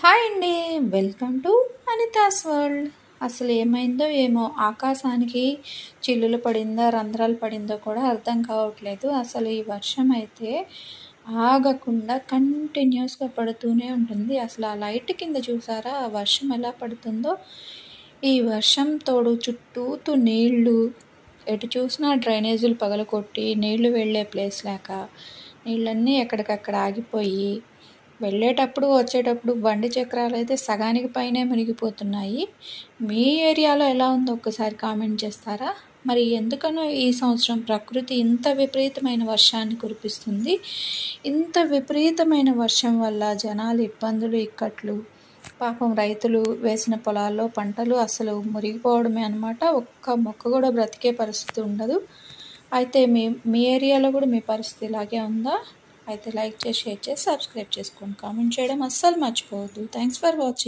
Hi అండి, welcome to Anita's world. అసలు ఏమైందో ఏమో, ఆకాశానికి చిల్లులు పడిందా రంధ్రాలు పడిందో కూడా అర్థం కావట్లేదు. అసలు ఈ వర్షం అయితే ఆగకుండా కంటిన్యూస్గా పడుతూనే ఉంటుంది. అసలు ఆ లైట్ కింద చూసారా ఆ వర్షం ఎలా పడుతుందో. ఈ వర్షం తోడు చుట్టూతూ నీళ్లు, ఎటు చూసినా డ్రైనేజీలు పగలకొట్టి నీళ్లు వెళ్ళే ప్లేస్ లేక నీళ్ళన్నీ ఎక్కడికక్కడ ఆగిపోయి వెళ్ళేటప్పుడు వచ్చేటప్పుడు బండి చక్రాలు అయితే సగానికి పైనే మునిగిపోతున్నాయి. మీ ఏరియాలో ఎలా ఉందో ఒక్కసారి కామెంట్ చేస్తారా? మరి ఎందుకనో ఈ సంవత్సరం ప్రకృతి ఇంత విపరీతమైన వర్షాన్ని కురిపిస్తుంది. ఇంత విపరీతమైన వర్షం వల్ల జనాలు ఇబ్బందులు, ఇక్కట్లు, పాపం రైతులు వేసిన పొలాల్లో పంటలు అసలు మురిగిపోవడమే అనమాట. ఒక్క మొక్క కూడా బ్రతికే పరిస్థితి ఉండదు. అయితే మీ ఏరియాలో కూడా మీ పరిస్థితి ఇలాగే ఉందా? అయితే లైక్ చేసి, షేర్ చేసి, సబ్స్క్రైబ్ చేసుకోండి. కామెంట్ చేయడం అస్సలు మర్చిపోవద్దు. Thanks for watching.